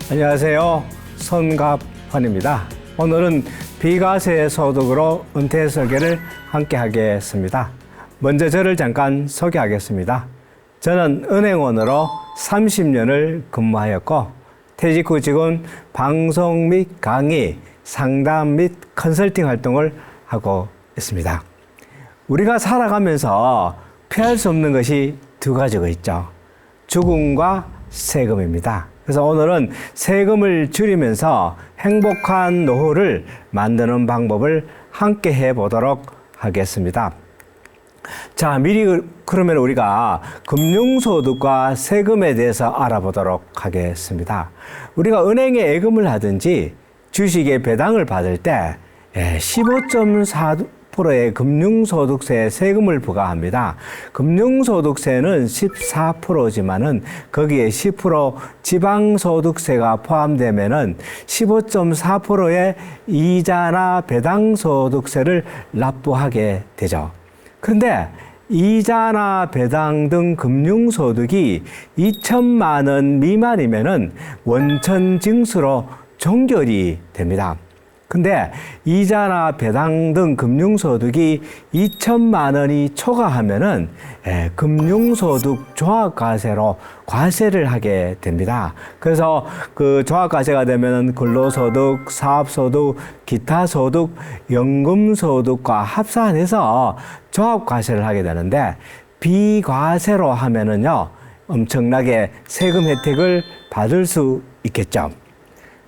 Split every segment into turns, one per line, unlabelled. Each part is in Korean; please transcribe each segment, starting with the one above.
안녕하세요. 손갑환입니다. 오늘은 비과세 소득으로 은퇴 설계를 함께 하겠습니다. 먼저 저를 잠깐 소개하겠습니다. 저는 은행원으로 30년을 근무하였고 퇴직 후 지금 방송 및 강의, 상담 및 컨설팅 활동을 하고 있습니다. 우리가 살아가면서 피할 수 없는 것이 두 가지가 있죠. 죽음과 세금입니다. 그래서 오늘은 세금을 줄이면서 행복한 노후를 만드는 방법을 함께 해보도록 하겠습니다. 자, 미리 그러면 우리가 금융소득과 세금에 대해서 알아보도록 하겠습니다. 우리가 은행에 예금을 하든지 주식에 배당을 받을 때 15.4%의 금융소득세 세금을 부과합니다. 금융소득세는 14%지만은 거기에 10% 지방소득세가 포함되면은 15.4%의 이자나 배당소득세를 납부하게 되죠. 그런데 이자나 배당 등 금융소득이 2천만 원 미만이면은 원천징수로 종결이 됩니다. 근데 이자나 배당 등 금융소득이 2천만 원이 초과하면은 금융소득 종합과세로 과세를 하게 됩니다. 그래서 그 종합과세가 되면은 근로소득, 사업소득, 기타소득, 연금소득과 합산해서 종합과세를 하게 되는데 비과세로 하면은요 엄청나게 세금 혜택을 받을 수 있겠죠.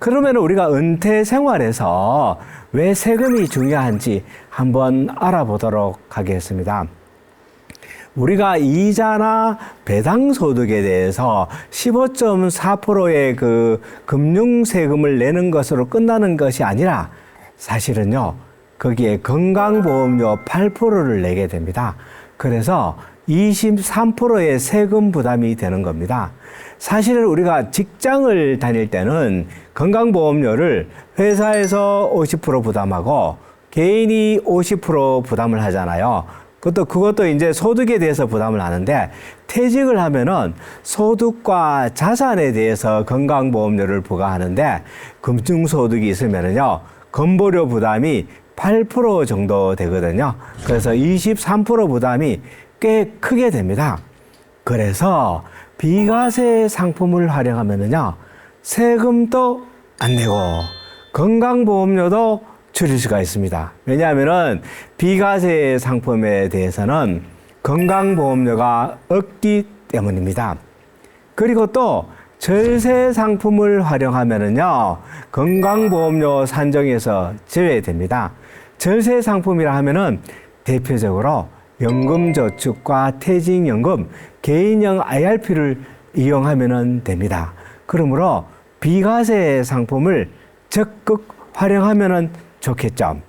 그러면 우리가 은퇴 생활에서 왜 세금이 중요한지 한번 알아보도록 하겠습니다. 우리가 이자나 배당 소득에 대해서 15.4%의 그 금융세금을 내는 것으로 끝나는 것이 아니라 사실은요, 거기에 건강보험료 8%를 내게 됩니다. 그래서 23%의 세금 부담이 되는 겁니다. 사실은 우리가 직장을 다닐 때는 건강보험료를 회사에서 50% 부담하고 개인이 50% 부담을 하잖아요. 그것도 이제 소득에 대해서 부담을 하는데 퇴직을 하면은 소득과 자산에 대해서 건강보험료를 부과하는데 금융소득이 있으면은요, 건보료 부담이 8% 정도 되거든요. 그래서 23% 부담이 꽤 크게 됩니다. 그래서 비과세 상품을 활용하면은요, 세금도 안 내고 건강보험료도 줄일 수가 있습니다. 왜냐하면은 비과세 상품에 대해서는 건강보험료가 없기 때문입니다. 그리고 또 절세 상품을 활용하면은요, 건강보험료 산정에서 제외됩니다. 절세 상품이라 하면은 대표적으로 연금저축과 퇴직연금, 개인형 IRP를 이용하면 됩니다. 그러므로 비과세 상품을 적극 활용하면 좋겠죠.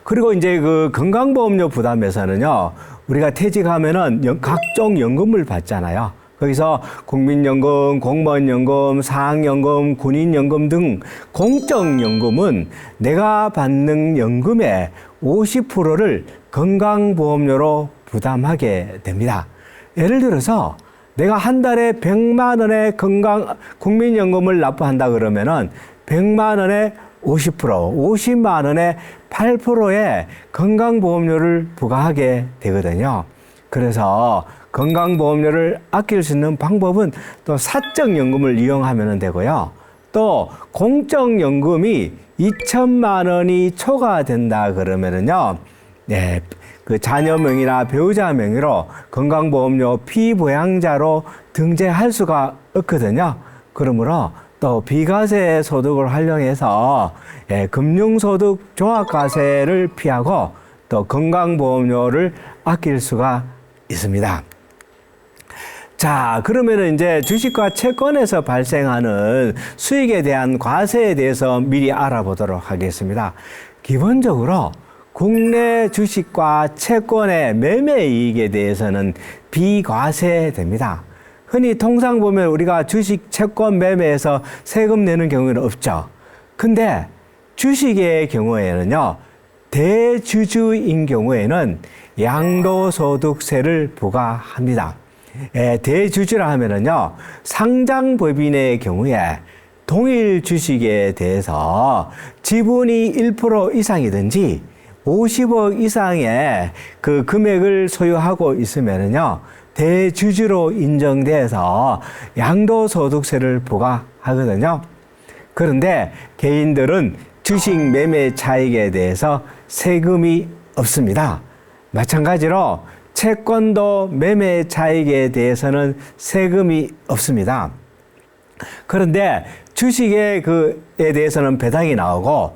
그리고 이제 그 건강보험료 부담에서는요, 우리가 퇴직하면은 각종 연금을 받잖아요. 거기서 국민연금, 공무원연금, 사학연금, 군인연금 등 공적연금은 내가 받는 연금의 50%를 건강보험료로 부담하게 됩니다. 예를 들어서 내가 한 달에 100만 원의 국민연금을 납부한다 그러면은 100만 원에 50%, 50만 원에 8%의 건강보험료를 부과하게 되거든요. 그래서 건강보험료를 아낄 수 있는 방법은 또 사적연금을 이용하면 되고요. 또 공적연금이 2천만 원이 초과된다 그러면은요, 그 자녀 명의나 배우자 명의로 건강보험료 피부양자로 등재할 수가 없거든요. 그러므로 또 비과세 소득을 활용해서 금융소득 종합과세를 피하고 또 건강보험료를 아낄 수가 있습니다. 자, 그러면은 이제 주식과 채권에서 발생하는 수익에 대한 과세에 대해서 미리 알아보도록 하겠습니다. 기본적으로 국내 주식과 채권의 매매 이익에 대해서는 비과세됩니다. 흔히 통상 보면 우리가 주식, 채권 매매에서 세금 내는 경우는 없죠. 근데 주식의 경우에는요, 대주주인 경우에는 양도소득세를 부과합니다. 대주주라 하면은요, 상장법인의 경우에 동일 주식에 대해서 지분이 1% 이상이든지 50억 이상의 그 금액을 소유하고 있으면은요, 대주주로 인정돼서 양도소득세를 부과하거든요. 그런데 개인들은 주식 매매 차익에 대해서 세금이 없습니다. 마찬가지로 채권도 매매 차익에 대해서는 세금이 없습니다. 그런데 주식에 대해서는 배당이 나오고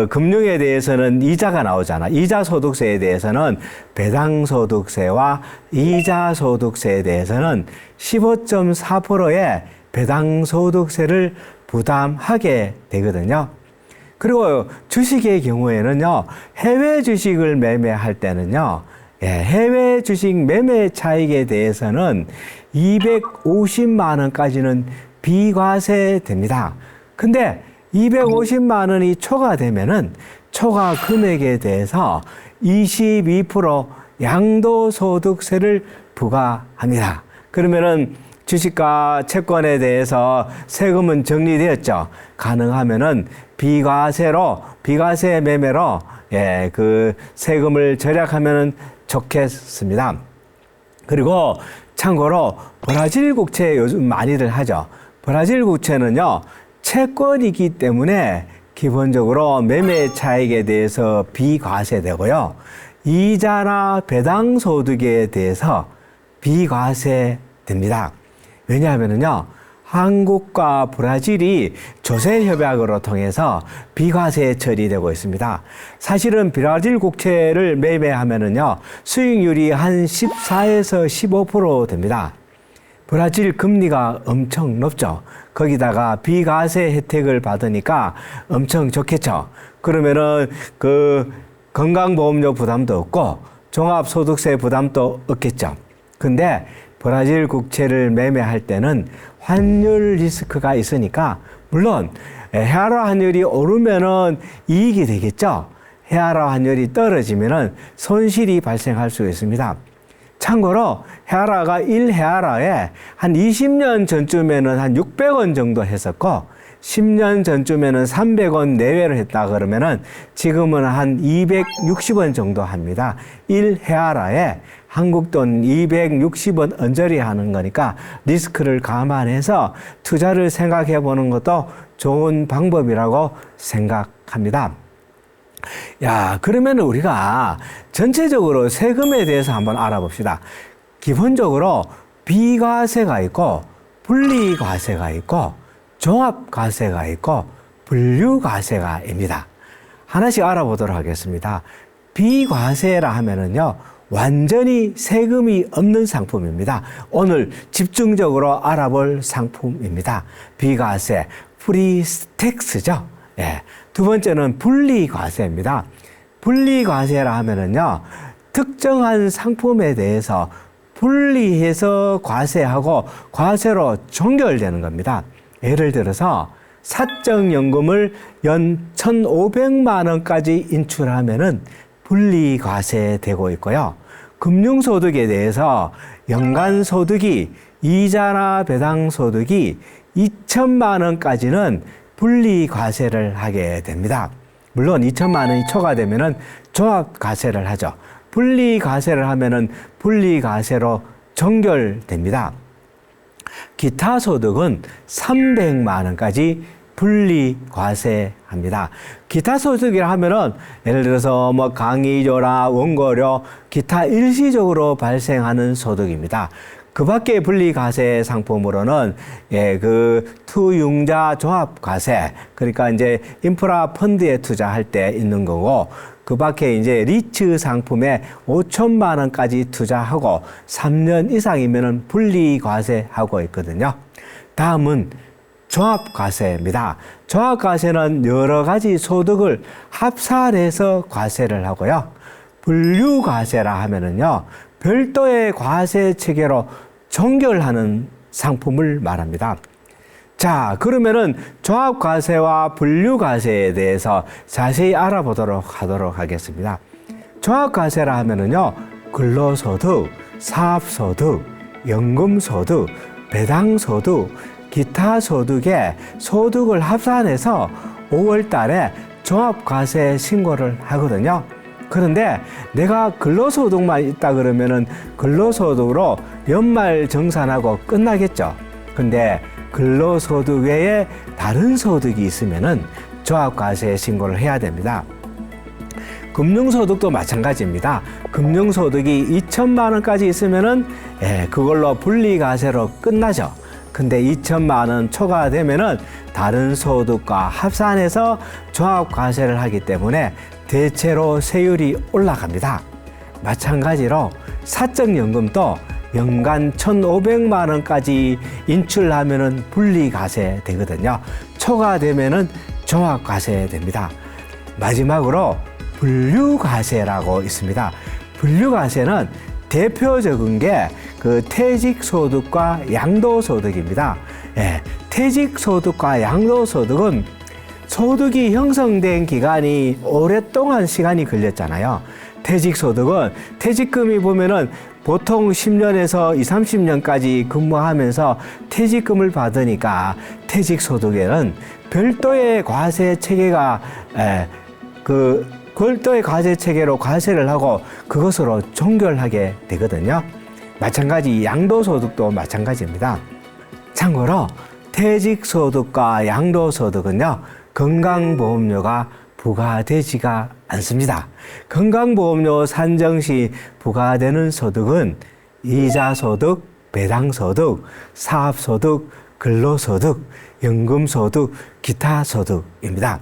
금융에 대해서는 이자가 나오잖아. 이자 소득세에 대해서는 배당 소득세와 이자 소득세에 대해서는 15.4%의 배당 소득세를 부담하게 되거든요. 그리고 주식의 경우에는요, 해외 주식을 매매할 때는요, 해외 주식 매매 차익에 대해서는 250만 원까지는 비과세 됩니다. 근데 250만 원이 초과되면은 초과 금액에 대해서 22% 양도소득세를 부과합니다. 그러면은 주식과 채권에 대해서 세금은 정리되었죠. 가능하면은 비과세 매매로 그 세금을 절약하면은 좋겠습니다. 그리고 참고로 브라질 국채 요즘 많이들 하죠. 브라질 국채는요, 채권이기 때문에 기본적으로 매매 차익에 대해서 비과세되고요. 이자나 배당 소득에 대해서 비과세됩니다. 왜냐하면요, 한국과 브라질이 조세 협약으로 통해서 비과세 처리되고 있습니다. 사실은 브라질 국채를 매매하면은요, 수익률이 한 14에서 15% 됩니다. 브라질 금리가 엄청 높죠. 거기다가 비과세 혜택을 받으니까 엄청 좋겠죠. 그러면은 그 건강보험료 부담도 없고 종합소득세 부담도 없겠죠. 근데 브라질 국채를 매매할 때는 환율 리스크가 있으니까, 물론 헤아라 환율이 오르면은 이익이 되겠죠. 헤아라 환율이 떨어지면은 손실이 발생할 수 있습니다. 참고로 헤아라가 1헤아라에 한 20년 전쯤에는 한 600원 정도 했었고, 10년 전쯤에는 300원 내외로 했다 그러면은 지금은 한 260원 정도 합니다. 1헤아라에 한국 돈 260원 언저리 하는 거니까 리스크를 감안해서 투자를 생각해 보는 것도 좋은 방법이라고 생각합니다. 야, 그러면 우리가 전체적으로 세금에 대해서 한번 알아봅시다. 기본적으로 비과세가 있고 분리과세가 있고 종합과세가 있고 분류과세가입니다. 하나씩 알아보도록 하겠습니다. 비과세라 하면은요, 완전히 세금이 없는 상품입니다. 오늘 집중적으로 알아볼 상품입니다. 비과세, 프리스택스죠. 예. 두 번째는 분리과세입니다. 분리과세라 하면은요, 특정한 상품에 대해서 분리해서 과세하고 과세로 종결되는 겁니다. 예를 들어서 사적연금을 연 1,500만 원까지 인출하면은 분리과세 되고 있고요. 금융소득에 대해서 연간소득이 이자나 배당소득이 2천만 원까지는 분리과세를 하게 됩니다. 물론 2천만 원이 초과되면은 종합과세를 하죠. 분리과세를 하면은 분리과세로 종결됩니다. 기타 소득은 300만 원까지 분리과세합니다. 기타 소득이라 하면은 예를 들어서 뭐 강의료나 원고료, 기타 일시적으로 발생하는 소득입니다. 그 밖에 분리과세 상품으로는 투융자 종합과세, 그러니까 이제 인프라 펀드에 투자할 때 있는 거고, 그 밖에 이제 리츠 상품에 5천만 원까지 투자하고 3년 이상이면은 분리과세하고 있거든요. 다음은 종합과세입니다. 종합과세는 여러 가지 소득을 합산해서 과세를 하고요. 분류과세라 하면은요, 별도의 과세 체계로 종결하는 상품을 말합니다. 자, 그러면은 종합과세와 분류과세에 대해서 자세히 알아보도록 하도록 하겠습니다. 종합과세라 하면은요, 근로소득, 사업소득, 연금소득, 배당소득, 기타 소득에 소득을 합산해서 5월 달에 종합과세 신고를 하거든요. 그런데 내가 근로소득만 있다 그러면은 근로소득으로 연말 정산하고 끝나겠죠. 근데 근로소득 외에 다른 소득이 있으면은 종합과세 신고를 해야 됩니다. 금융소득도 마찬가지입니다. 금융소득이 2천만 원까지 있으면은 그걸로 분리과세로 끝나죠. 근데 2천만 원 초과되면은 다른 소득과 합산해서 종합과세를 하기 때문에 대체로 세율이 올라갑니다. 마찬가지로 사적연금도 연간 1,500만 원까지 인출하면은 분리과세 되거든요. 초과되면은 종합과세 됩니다. 마지막으로 분류과세라고 있습니다. 분류과세는 대표적인 게 그 퇴직소득과 양도소득입니다. 퇴직소득과 양도소득은 소득이 형성된 기간이 오랫동안 시간이 걸렸잖아요. 퇴직소득은 퇴직금이 보면은 보통 10년에서 20, 30년까지 근무하면서 퇴직금을 받으니까 퇴직소득에는 별도의 과세 체계가 별도의 과세 체계로 과세를 하고 그것으로 종결하게 되거든요. 마찬가지 양도소득도 마찬가지입니다. 참고로 퇴직소득과 양도소득은요, 건강보험료가 부과되지가 않습니다. 건강보험료 산정 시 부과되는 소득은 이자소득, 배당소득, 사업소득, 근로소득, 연금소득, 기타소득입니다.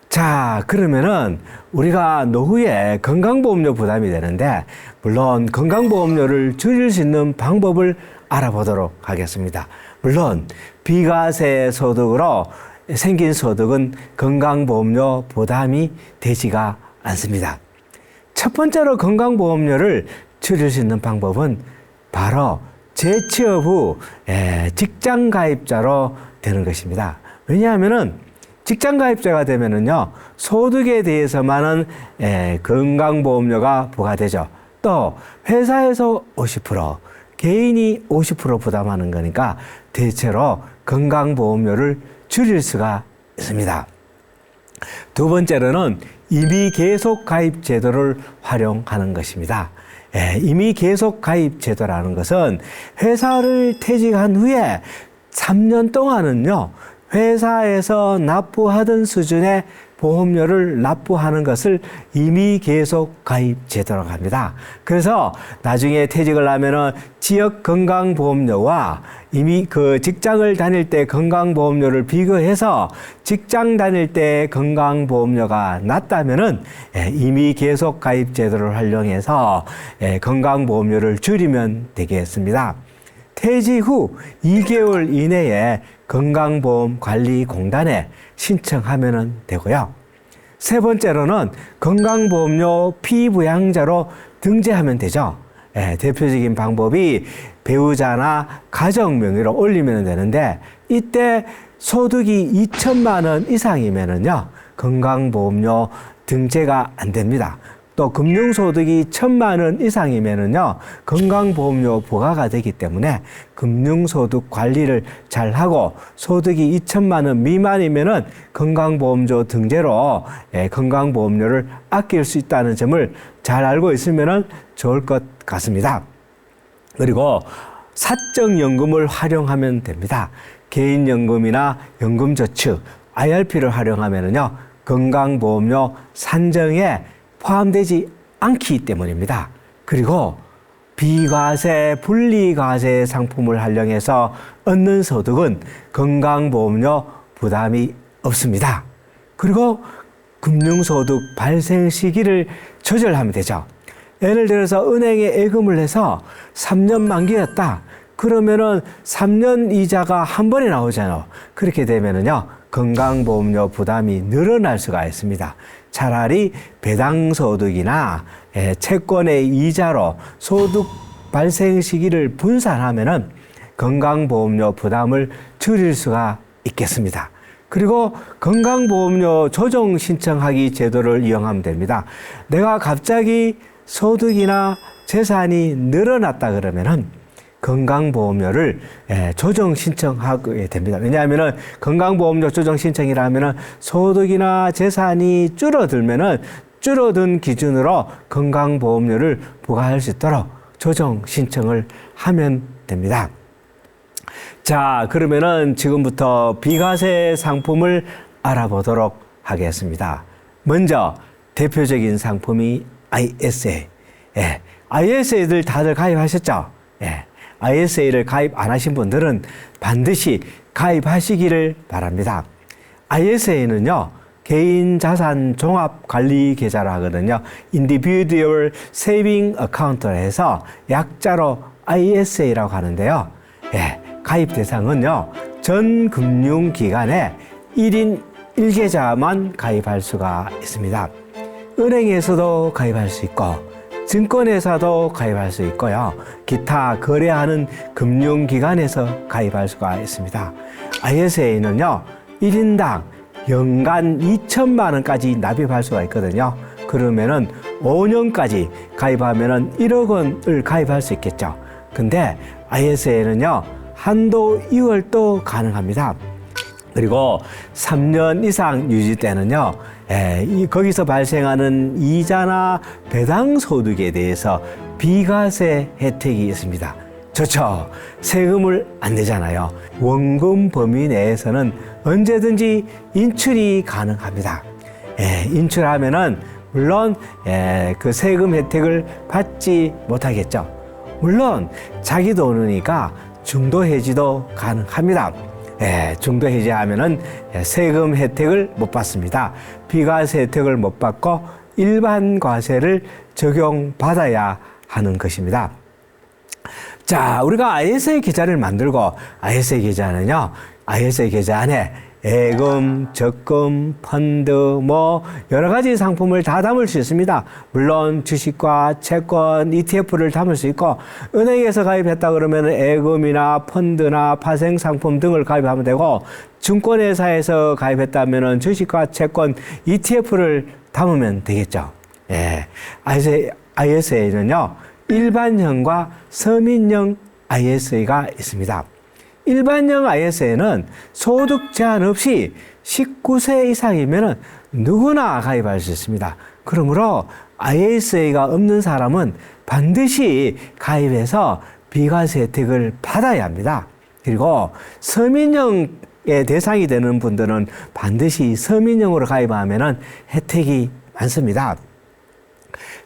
자, 그러면은 우리가 노후에 건강보험료 부담이 되는데, 물론 건강보험료를 줄일 수 있는 방법을 알아보도록 하겠습니다. 물론 비과세 소득으로 생긴 소득은 건강보험료 부담이 되지가 않습니다. 첫 번째로 건강보험료를 줄일 수 있는 방법은 바로 재취업 후 직장가입자로 되는 것입니다. 왜냐하면은 직장가입자가 되면은요, 소득에 대해서만은 건강보험료가 부과되죠. 또 회사에서 50%, 개인이 50% 부담하는 거니까 대체로 건강보험료를 줄일 수가 있습니다. 두 번째로는 임의 계속 가입 제도를 활용하는 것입니다. 임의 계속 가입 제도라는 것은 회사를 퇴직한 후에 3년 동안은요, 회사에서 납부하던 수준의 보험료를 납부하는 것을 임의 계속 가입 제도라고 합니다. 그래서 나중에 퇴직을 하면은 지역 건강보험료와 이미 그 직장을 다닐 때 건강보험료를 비교해서 직장 다닐 때 건강보험료가 낮다면은 임의 계속 가입 제도를 활용해서 건강보험료를 줄이면 되겠습니다. 퇴직 후 2개월 이내에 건강보험관리공단에 신청하면 되고요. 세 번째로는 건강보험료 피부양자로 등재하면 되죠. 대표적인 방법이 배우자나 가정 명의로 올리면 되는데, 이때 소득이 2천만 원 이상이면은요, 건강보험료 등재가 안 됩니다. 또 금융소득이 1,000만 원 이상이면은요, 건강보험료 부과가 되기 때문에 금융소득 관리를 잘 하고 소득이 2천만 원 미만이면은 건강보험료 등재로 건강보험료를 아낄 수 있다는 점을 잘 알고 있으면은 좋을 것 같습니다. 그리고 사적연금을 활용하면 됩니다. 개인연금이나 연금저축, IRP를 활용하면은요, 건강보험료 산정에 포함되지 않기 때문입니다. 그리고 비과세, 분리과세 상품을 활용해서 얻는 소득은 건강보험료 부담이 없습니다. 그리고 금융소득 발생 시기를 조절하면 되죠. 예를 들어서 은행에 예금을 해서 3년 만기였다. 그러면은 3년 이자가 한 번에 나오잖아요. 그렇게 되면은요, 건강보험료 부담이 늘어날 수가 있습니다. 차라리 배당소득이나 채권의 이자로 소득 발생 시기를 분산하면은 건강보험료 부담을 줄일 수가 있겠습니다. 그리고 건강보험료 조정 신청하기 제도를 이용하면 됩니다. 내가 갑자기 소득이나 재산이 늘어났다 그러면은 건강보험료를 조정 신청하게 됩니다. 왜냐하면은 건강보험료 조정 신청이라면은 소득이나 재산이 줄어들면은 줄어든 기준으로 건강보험료를 부과할 수 있도록 조정 신청을 하면 됩니다. 자, 그러면은 지금부터 비과세 상품을 알아보도록 하겠습니다. 먼저 대표적인 상품이 ISA. ISA들 다들 가입하셨죠? ISA를 가입 안 하신 분들은 반드시 가입하시기를 바랍니다. ISA는요, 개인 자산 종합 관리 계좌로 하거든요. Individual Saving Account라 해서 약자로 ISA라고 하는데요. 가입 대상은요, 전 금융기관에 1인 1계좌만 가입할 수가 있습니다. 은행에서도 가입할 수 있고, 증권회사도 가입할 수 있고요. 기타 거래하는 금융기관에서 가입할 수가 있습니다. ISA는요, 1인당 연간 2천만 원까지 납입할 수가 있거든요. 그러면은 5년까지 가입하면은 1억 원을 가입할 수 있겠죠. 근데 ISA는요, 한도 2월도 가능합니다. 그리고 3년 이상 유지때는요, 거기서 발생하는 이자나 배당 소득에 대해서 비과세 혜택이 있습니다. 좋죠. 세금을 안 내잖아요. 원금 범위 내에서는 언제든지 인출이 가능합니다. 인출하면은 물론 그 세금 혜택을 받지 못하겠죠. 물론 자기 돈이니까 중도해지도 가능합니다. 중도해지하면은 세금 혜택을 못 받습니다. 비과세 혜택을 못 받고 일반 과세를 적용받아야 하는 것입니다. 자, 우리가 ISA 계좌를 만들고 ISA 계좌는요, ISA 계좌 안에 예금, 적금, 펀드, 여러 가지 상품을 다 담을 수 있습니다. 물론 주식과 채권, ETF를 담을 수 있고, 은행에서 가입했다 그러면 예금이나 펀드나 파생 상품 등을 가입하면 되고, 증권회사에서 가입했다면 주식과 채권, ETF를 담으면 되겠죠. ISA는요, 일반형과 서민형 ISA가 있습니다. 일반형 ISA는 소득 제한 없이 19세 이상이면 누구나 가입할 수 있습니다. 그러므로 ISA가 없는 사람은 반드시 가입해서 비과세 혜택을 받아야 합니다. 그리고 서민형의 대상이 되는 분들은 반드시 서민형으로 가입하면 혜택이 많습니다.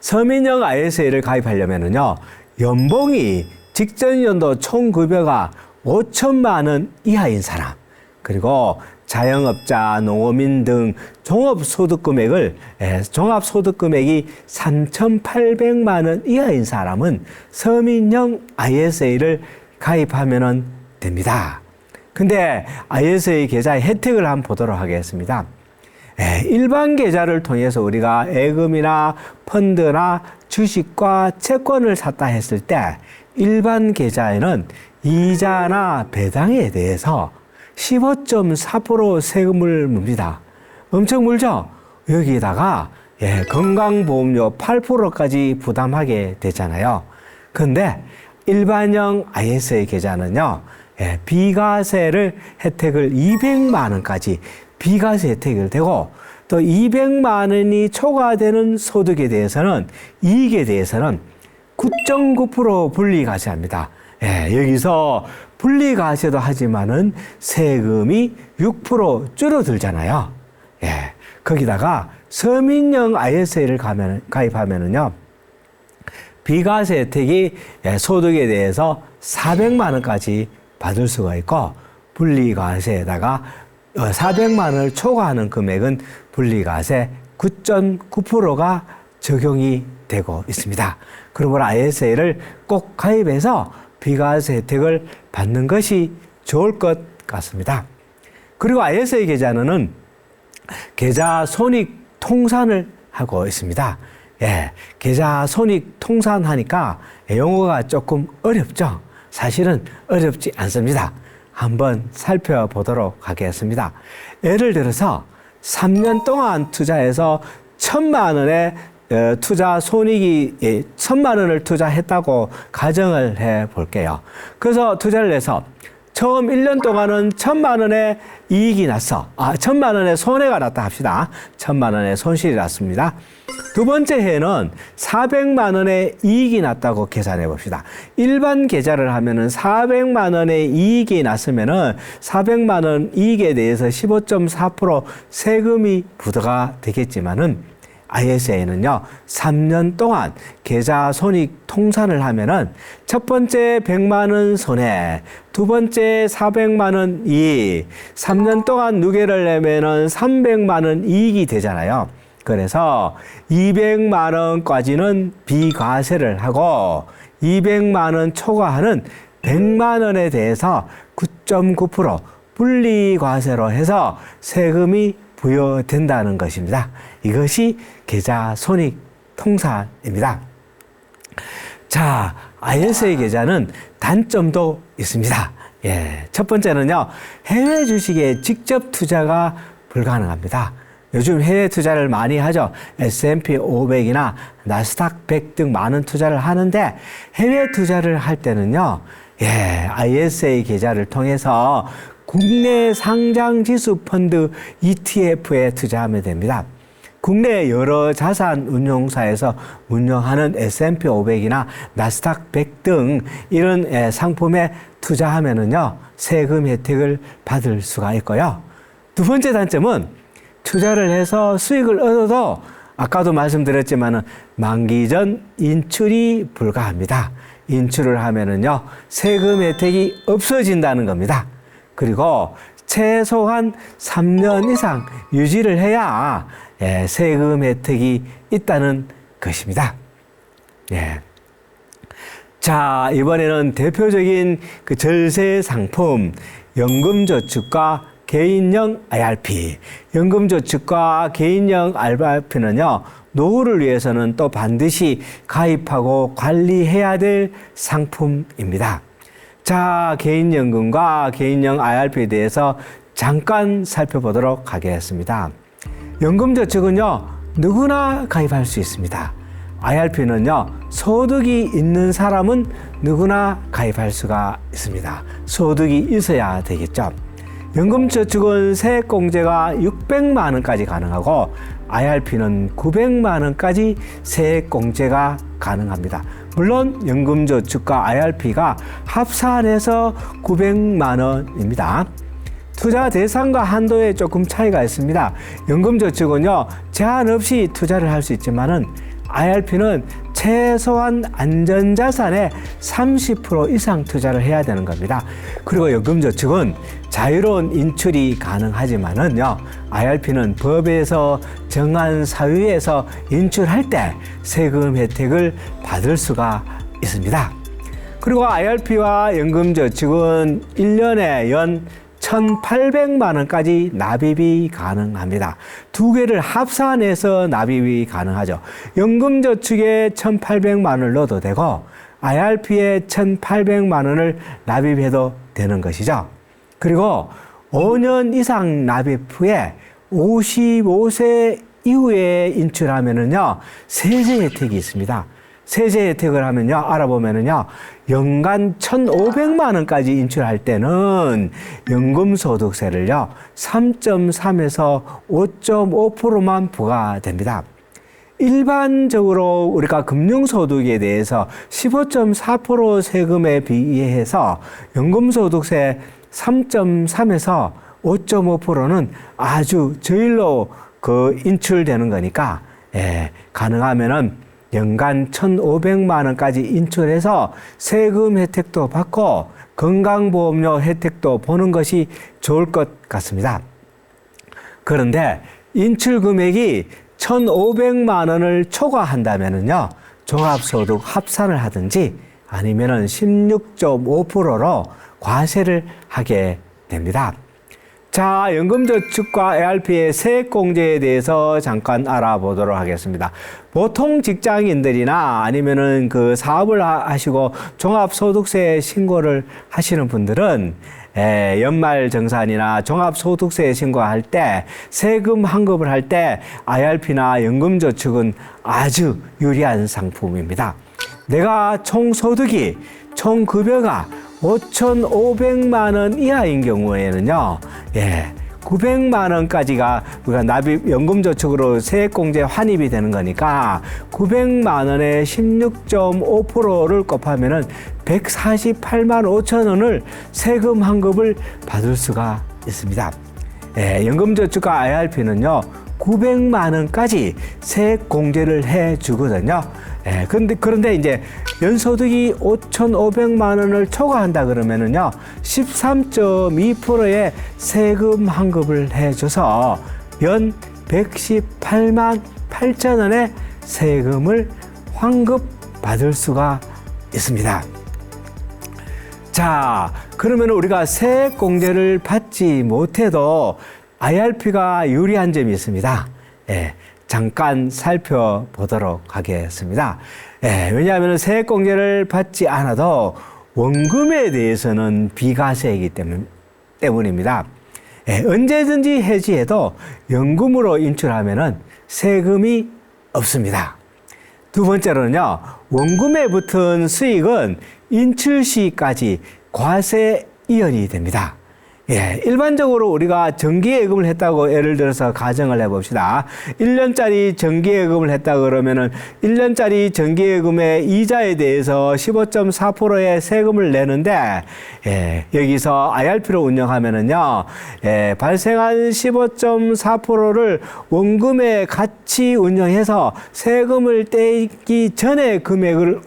서민형 ISA를 가입하려면요, 연봉이 직전 연도 총급여가 5천만 원 이하인 사람, 그리고 자영업자, 농어민 등 종합소득금액이 3,800만 원 이하인 사람은 서민형 ISA를 가입하면 됩니다. 근데 ISA 계좌의 혜택을 한번 보도록 하겠습니다. 일반 계좌를 통해서 우리가 예금이나 펀드나 주식과 채권을 샀다 했을 때 일반 계좌에는 이자나 배당에 대해서 15.4% 세금을 묻니다. 엄청 물죠? 여기에다가 건강보험료 8%까지 부담하게 되잖아요. 근데 일반형 ISA 계좌는요, 비과세를 혜택을 200만 원까지 비과세 혜택이 되고, 또 200만 원이 초과되는 소득에 대해서는, 이익에 대해서는 9.9% 분리과세합니다. 여기서 분리과세도 하지만은 세금이 6% 줄어들잖아요. 거기다가 서민형 ISA를 가입하면은요, 비과세 혜택이 소득에 대해서 400만 원까지 받을 수가 있고, 분리과세에다가 400만 원을 초과하는 금액은 분리과세 9.9%가 적용이 되고 있습니다. 그러므로 ISA를 꼭 가입해서 비과세 혜택을 받는 것이 좋을 것 같습니다. 그리고 ISA 계좌는 계좌 손익 통산을 하고 있습니다. 계좌 손익 통산하니까 용어가 조금 어렵죠? 사실은 어렵지 않습니다. 한번 살펴보도록 하겠습니다. 예를 들어서 3년 동안 투자해서 1,000만 원의 투자 손익이 1,000만 원을 투자했다고 가정을 해 볼게요. 그래서 투자를 해서 처음 1년 동안은 1,000만 원의 이익이 났어. 1,000만 원의 손해가 났다 합시다. 1,000만 원의 손실이 났습니다. 두 번째 해에는 400만 원의 이익이 났다고 계산해 봅시다. 일반 계좌를 하면은 400만 원의 이익이 났으면은 400만 원 이익에 대해서 15.4% 세금이 부과가 되겠지만은 ISA는요, 3년 동안 계좌 손익 통산을 하면은 첫 번째 100만 원 손해, 두 번째 400만 원 이익, 3년 동안 누계를 내면은 300만 원 이익이 되잖아요. 그래서 200만 원까지는 비과세를 하고 200만 원 초과하는 100만 원에 대해서 9.9% 분리과세로 해서 세금이 부여된다는 것입니다. 이것이 계좌 손익 통산입니다. 자, ISA 계좌는 단점도 있습니다. 첫 번째는요, 해외 주식에 직접 투자가 불가능합니다. 요즘 해외 투자를 많이 하죠. S&P 500이나 나스닥 100 등 많은 투자를 하는데 해외 투자를 할 때는요, ISA 계좌를 통해서 국내 상장 지수 펀드 ETF에 투자하면 됩니다. 국내 여러 자산 운용사에서 운영하는 S&P 500이나 나스닥 100 등 이런 상품에 투자하면은요, 세금 혜택을 받을 수가 있고요. 두 번째 단점은 투자를 해서 수익을 얻어도 아까도 말씀드렸지만은 만기 전 인출이 불가합니다. 인출을 하면은요, 세금 혜택이 없어진다는 겁니다. 그리고 최소한 3년 이상 유지를 해야 세금 혜택이 있다는 것입니다. 자, 이번에는 대표적인 그 절세 상품 연금저축과 개인형 IRP. 연금저축과 개인형 IRP는요, 노후를 위해서는 또 반드시 가입하고 관리해야 될 상품입니다. 자, 개인연금과 개인형 IRP에 대해서 잠깐 살펴보도록 하겠습니다. 연금저축은요, 누구나 가입할 수 있습니다. IRP는요, 소득이 있는 사람은 누구나 가입할 수가 있습니다. 소득이 있어야 되겠죠. 연금저축은 세액공제가 600만 원까지 가능하고 IRP는 900만 원까지 세액공제가 가능합니다. 물론 연금저축과 IRP가 합산해서 900만 원입니다. 투자 대상과 한도에 조금 차이가 있습니다. 연금저축은요, 제한 없이 투자를 할 수 있지만은 IRP는 최소한 안전자산의 30% 이상 투자를 해야 되는 겁니다. 그리고 연금저축은 자유로운 인출이 가능하지만은요, IRP는 법에서 정한 사유에서 인출할 때 세금 혜택을 받을 수가 있습니다. 그리고 IRP와 연금저축은 1년에 연 1,800만 원까지 납입이 가능합니다. 두 개를 합산해서 납입이 가능하죠. 연금저축에 1,800만 원을 넣어도 되고 IRP에 1,800만 원을 납입해도 되는 것이죠. 그리고 5년 이상 납입 후에 55세 이후에 인출하면은요, 세제 혜택이 있습니다. 세제 혜택을 하면요, 알아보면은요, 연간 1,500만 원까지 인출할 때는 연금소득세를요, 3.3에서 5.5%만 부과됩니다. 일반적으로 우리가 금융소득에 대해서 15.4% 세금에 비해서 연금소득세 3.3에서 5.5%는 아주 저일로 인출되는 거니까, 가능하면은 연간 1,500만 원까지 인출해서 세금 혜택도 받고 건강보험료 혜택도 보는 것이 좋을 것 같습니다. 그런데 인출 금액이 1,500만 원을 초과한다면은요, 종합소득 합산을 하든지 아니면은 16.5%로 과세를 하게 됩니다. 자, 연금저축과 ARP의 세액공제에 대해서 잠깐 알아보도록 하겠습니다. 보통 직장인들이나 아니면은 그 사업을 하시고 종합소득세 신고를 하시는 분들은 연말정산이나 종합소득세 신고할 때 세금 환급을 할 때 IRP나 연금저축은 아주 유리한 상품입니다. 내가 총소득이 총급여가 5,500만 원 이하인 경우에는요, 900만 원까지가 우리가 납입 연금저축으로 세액공제 환입이 되는 거니까 900만 원에 16.5%를 곱하면은 148만 5천 원을 세금 환급을 받을 수가 있습니다. 연금저축과 IRP는요, 900만 원까지 세액 공제를 해 주거든요. 그런데 이제 연소득이 5,500만 원을 초과한다 그러면은요, 13.2%의 세금 환급을 해줘서 연 118만 8천 원의 세금을 환급 받을 수가 있습니다. 자, 그러면 우리가 세액 공제를 받지 못해도 IRP가 유리한 점이 있습니다. 잠깐 살펴보도록 하겠습니다. 왜냐하면 세액공제를 받지 않아도 원금에 대해서는 비과세이기 때문입니다. 언제든지 해지해도 연금으로 인출하면 세금이 없습니다. 두 번째로는요, 원금에 붙은 수익은 인출 시까지 과세 이연이 됩니다. 일반적으로 우리가 정기예금을 했다고 예를 들어서 가정을 해봅시다. 1년짜리 정기예금을 했다 그러면은 1년짜리 정기예금의 이자에 대해서 15.4%의 세금을 내는데, 여기서 IRP로 운영하면은요, 발생한 15.4%를 원금에 같이 운영해서 세금을 떼기 전에 금액을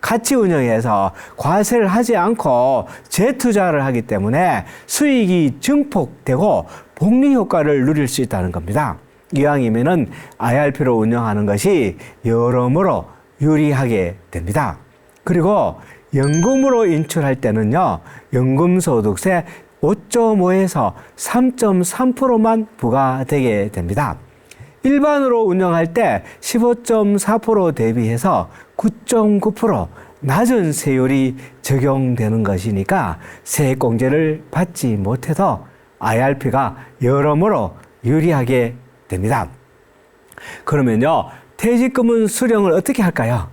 같이 운영해서 과세를 하지 않고 재투자를 하기 때문에 수익이 증폭되고 복리 효과를 누릴 수 있다는 겁니다. 이왕이면은 IRP로 운영하는 것이 여러모로 유리하게 됩니다. 그리고 연금으로 인출할 때는요, 연금소득세 5.5에서 3.3%만 부과되게 됩니다. 일반으로 운영할 때 15.4% 대비해서 9.9% 낮은 세율이 적용되는 것이니까 세액공제를 받지 못해도 IRP가 여러모로 유리하게 됩니다. 그러면요, 퇴직금은 수령을 어떻게 할까요?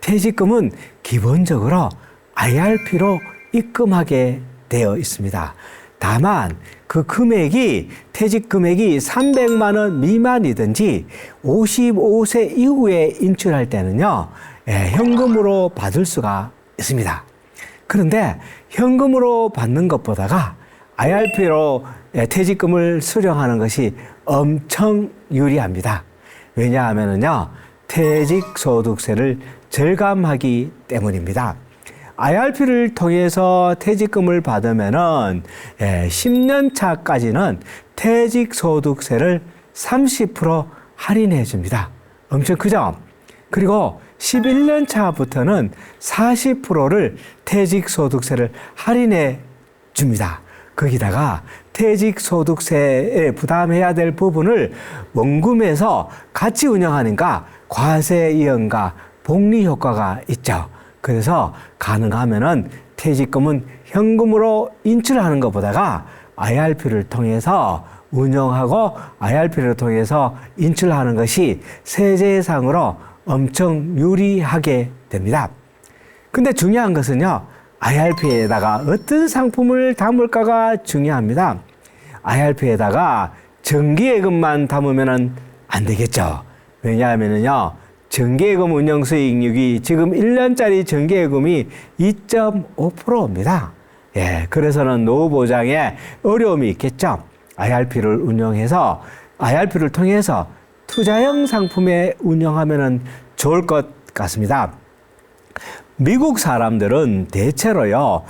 퇴직금은 기본적으로 IRP로 입금하게 되어 있습니다. 다만 그 금액이 퇴직 금액이 300만 원 미만이든지 55세 이후에 인출할 때는요, 현금으로 받을 수가 있습니다. 그런데 현금으로 받는 것보다가 IRP로 퇴직금을 수령하는 것이 엄청 유리합니다. 왜냐하면요, 퇴직소득세를 절감하기 때문입니다. IRP를 통해서 퇴직금을 받으면은 10년 차까지는 퇴직소득세를 30% 할인해 줍니다. 엄청 크죠? 그리고 11년 차부터는 40%를 퇴직소득세를 할인해 줍니다. 거기다가 퇴직소득세에 부담해야 될 부분을 원금에서 같이 운영하니까 과세 이연과 복리 효과가 있죠. 그래서 가능하면은 퇴직금은 현금으로 인출하는 것보다가 IRP를 통해서 운영하고 IRP를 통해서 인출하는 것이 세제상으로 엄청 유리하게 됩니다. 근데 중요한 것은요, IRP에다가 어떤 상품을 담을까가 중요합니다. IRP에다가 정기예금만 담으면 안 되겠죠. 왜냐하면요, 정기예금 운영 수익률이 지금 1년짜리 정기예금이 2.5%입니다. 그래서는 노후 보장에 어려움이 있겠죠. IRP를 통해서 투자형 상품에 운영하면 좋을 것 같습니다. 미국 사람들은 대체로요,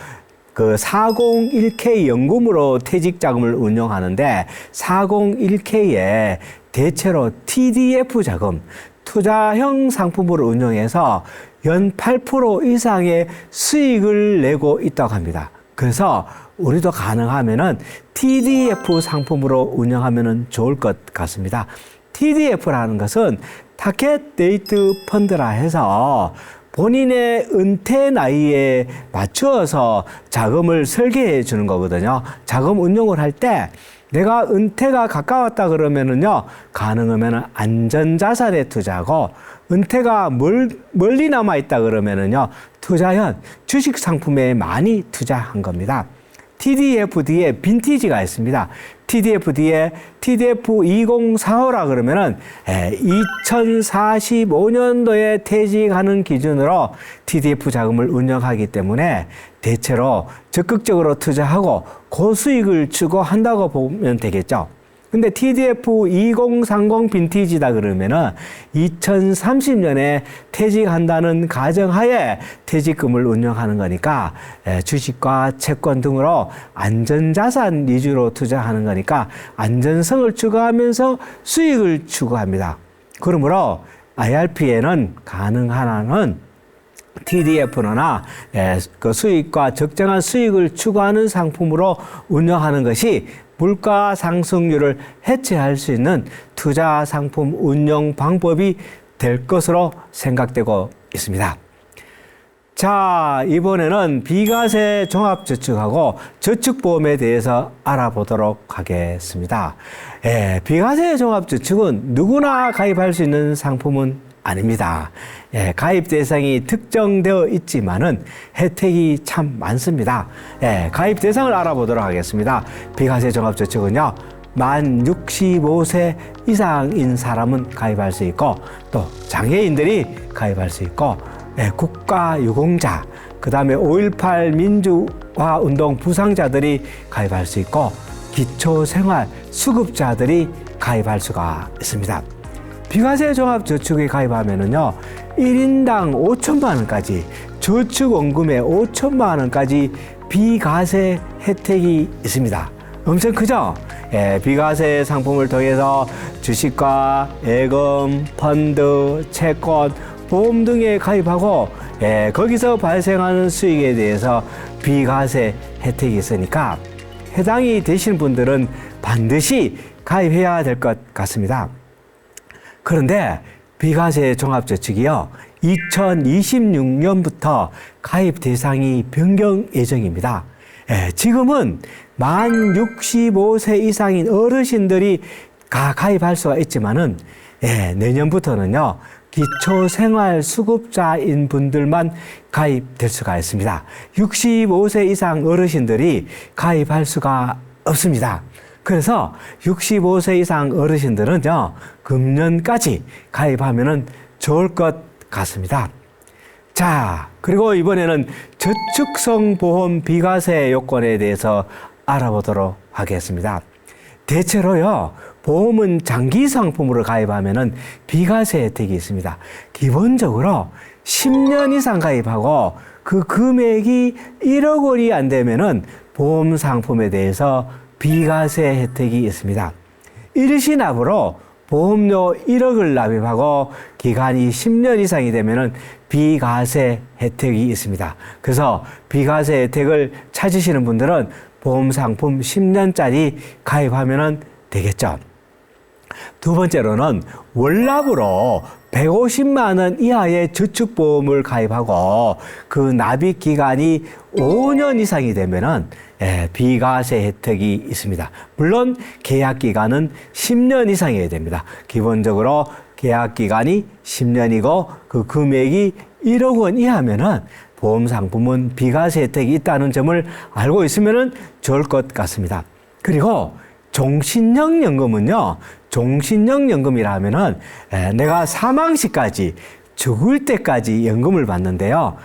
그 401k 연금으로 퇴직자금을 운영하는데 401k에 대체로 TDF 자금, 투자형 상품으로 운영해서 연 8% 이상의 수익을 내고 있다고 합니다. 그래서 우리도 가능하면은 TDF 상품으로 운영하면 좋을 것 같습니다. TDF라는 것은 타겟 데이트 펀드라 해서 본인의 은퇴 나이에 맞추어서 자금을 설계해 주는 거거든요. 자금 운용을 할 때 내가 은퇴가 가까웠다 그러면은요, 가능하면 안전자산에 투자하고, 은퇴가 멀리 남아있다 그러면은요, 투자현 주식 상품에 많이 투자한 겁니다. TDF 뒤에 빈티지가 있습니다. TDF 뒤에 TDF 2045라 그러면은 2045년도에 퇴직하는 기준으로 TDF 자금을 운영하기 때문에 대체로 적극적으로 투자하고 고수익을 추구한다고 보면 되겠죠. 근데 TDF 2030 빈티지다 그러면은 2030년에 퇴직한다는 가정하에 퇴직금을 운영하는 거니까 주식과 채권 등으로 안전자산 위주로 투자하는 거니까 안전성을 추구하면서 수익을 추구합니다. 그러므로 IRP에는 가능한 한은 TDF나 그 수익과 적정한 수익을 추구하는 상품으로 운영하는 것이 물가 상승률을 해체할 수 있는 투자 상품 운영 방법이 될 것으로 생각되고 있습니다. 자, 이번에는 비과세 종합저축하고 저축보험에 대해서 알아보도록 하겠습니다. 비과세 종합저축은 누구나 가입할 수 있는 상품은 아닙니다. 가입 대상이 특정되어 있지만은 혜택이 참 많습니다. 가입 대상을 알아보도록 하겠습니다. 비과세 종합저축은요, 만 65세 이상인 사람은 가입할 수 있고, 또 장애인들이 가입할 수 있고, 국가유공자, 그 다음에 5.18 민주화운동 부상자들이 가입할 수 있고, 기초생활 수급자들이 가입할 수가 있습니다. 비과세 종합저축에 가입하면은요, 1인당 5천만 원까지, 저축원금에 5천만 원까지 비과세 혜택이 있습니다. 엄청 크죠? 비과세 상품을 통해서 주식과 예금, 펀드, 채권, 보험 등에 가입하고, 거기서 발생하는 수익에 대해서 비과세 혜택이 있으니까 해당이 되신 분들은 반드시 가입해야 될 것 같습니다. 그런데 비과세 종합저축이요, 2026년부터 가입 대상이 변경 예정입니다. 지금은 만 65세 이상인 어르신들이 가입할 수가 있지만은 내년부터는요, 기초생활수급자인 분들만 가입될 수가 있습니다. 65세 이상 어르신들이 가입할 수가 없습니다. 그래서 65세 이상 어르신들은요, 금년까지 가입하면 좋을 것 같습니다. 자, 그리고 이번에는 저축성 보험 비과세 요건에 대해서 알아보도록 하겠습니다. 대체로요, 보험은 장기 상품으로 가입하면은 비과세 혜택이 있습니다. 기본적으로 10년 이상 가입하고 그 금액이 1억 원이 안 되면은 보험 상품에 대해서 비과세 혜택이 있습니다. 일시납으로 보험료 1억을 납입하고 기간이 10년 이상이 되면은 비과세 혜택이 있습니다. 그래서 비과세 혜택을 찾으시는 분들은 보험 상품 10년짜리 가입하면 되겠죠. 두 번째로는 월납으로 150만 원 이하의 저축보험을 가입하고 그 납입 기간이 5년 이상이 되면은 비과세 혜택이 있습니다. 물론 계약 기간은 10년 이상이어야 됩니다. 기본적으로 계약 기간이 10년이고 그 금액이 1억 원 이하면은 보험 상품은 비과세 혜택이 있다는 점을 알고 있으면 좋을 것 같습니다. 그리고 종신형 연금은요, 종신형 연금이라 하면은 내가 사망 시까지, 죽을 때까지 연금을 받는데요.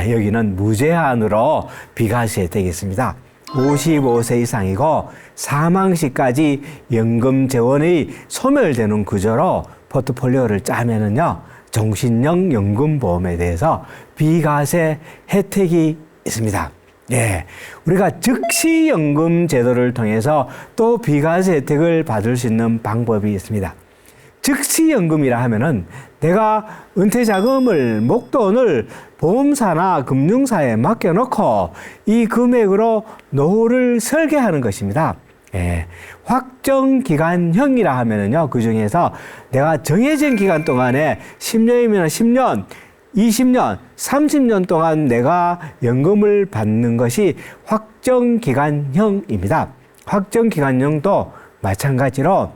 여기는 무제한으로 비과세 혜택이 있습니다. 55세 이상이고 사망 시까지 연금 재원이 소멸되는 구조로 포트폴리오를 짜면은요, 종신형 연금보험에 대해서 비과세 혜택이 있습니다. 우리가 즉시연금 제도를 통해서 또 비과세 혜택을 받을 수 있는 방법이 있습니다. 즉시연금이라 하면은 내가 은퇴 자금을 목돈을 보험사나 금융사에 맡겨놓고 이 금액으로 노후를 설계하는 것입니다. 예, 확정기간형이라 하면은요, 그 중에서 내가 정해진 기간 동안에 10년이면 10년, 20년, 30년 동안 내가 연금을 받는 것이 확정기간형입니다. 확정기간형도 마찬가지로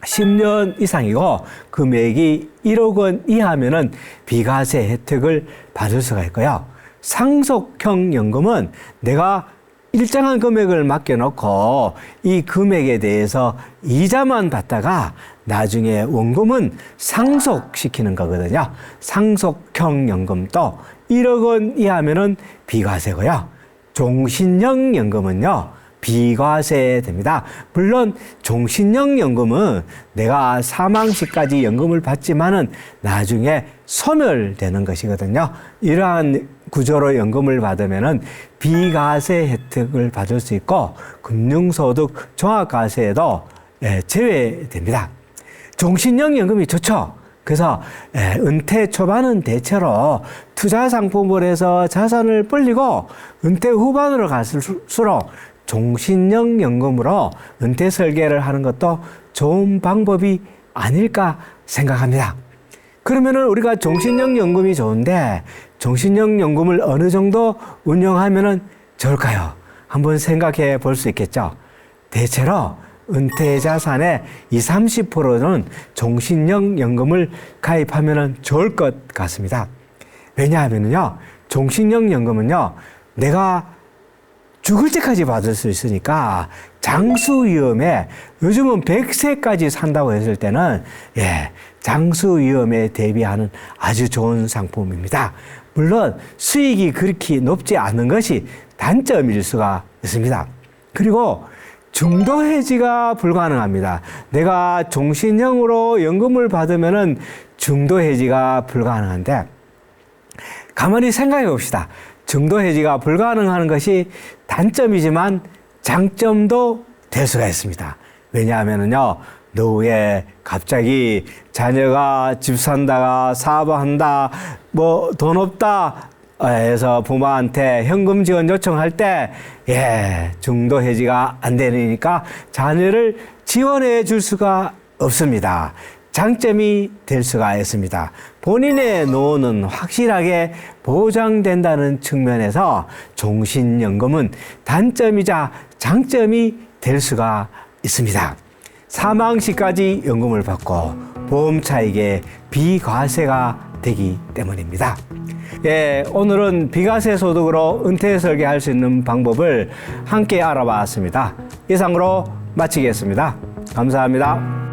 10년 이상이고 금액이 1억 원 이하면은 비과세 혜택을 받을 수가 있고요. 상속형 연금은 내가 일정한 금액을 맡겨놓고 이 금액에 대해서 이자만 받다가 나중에 원금은 상속시키는 거거든요. 상속형 연금도 1억 원 이하면은 비과세고요. 종신형 연금은요, 비과세됩니다. 물론 종신형 연금은 내가 사망 시까지 연금을 받지만은 나중에 소멸되는 것이거든요. 이러한 구조로 연금을 받으면은 비과세 혜택을 받을 수 있고 금융소득 종합과세에도 제외됩니다. 종신형 연금이 좋죠. 그래서 은퇴 초반은 대체로 투자 상품을 해서 자산을 불리고 은퇴 후반으로 갈수록 종신형 연금으로 은퇴 설계를 하는 것도 좋은 방법이 아닐까 생각합니다. 그러면은 우리가 종신형 연금이 좋은데 종신형 연금을 어느 정도 운영하면은 좋을까요? 한번 생각해 볼 수 있겠죠. 대체로 은퇴 자산의 20, 30%는 종신형 연금을 가입하면은 좋을 것 같습니다. 왜냐하면요, 종신형 연금은요, 내가 죽을 때까지 받을 수 있으니까 장수 위험에, 요즘은 100세까지 산다고 했을 때는 장수 위험에 대비하는 아주 좋은 상품입니다. 물론 수익이 그렇게 높지 않은 것이 단점일 수가 있습니다. 그리고 중도 해지가 불가능합니다. 내가 종신형으로 연금을 받으면은 중도 해지가 불가능한데, 가만히 생각해 봅시다. 중도 해지가 불가능한 것이 단점이지만 장점도 될 수가 있습니다. 왜냐하면요, 노후에 갑자기 자녀가 집 산다가 사업한다, 뭐 돈 없다 해서 부모한테 현금 지원 요청할 때 중도 해지가 안 되니까 자녀를 지원해 줄 수가 없습니다. 장점이 될 수가 있습니다. 본인의 노후는 확실하게 보장된다는 측면에서 종신연금은 단점이자 장점이 될 수가 있습니다. 사망 시까지 연금을 받고 보험차익의 비과세가 되기 때문입니다. 오늘은 비과세 소득으로 은퇴 설계할 수 있는 방법을 함께 알아봤습니다. 이상으로 마치겠습니다. 감사합니다.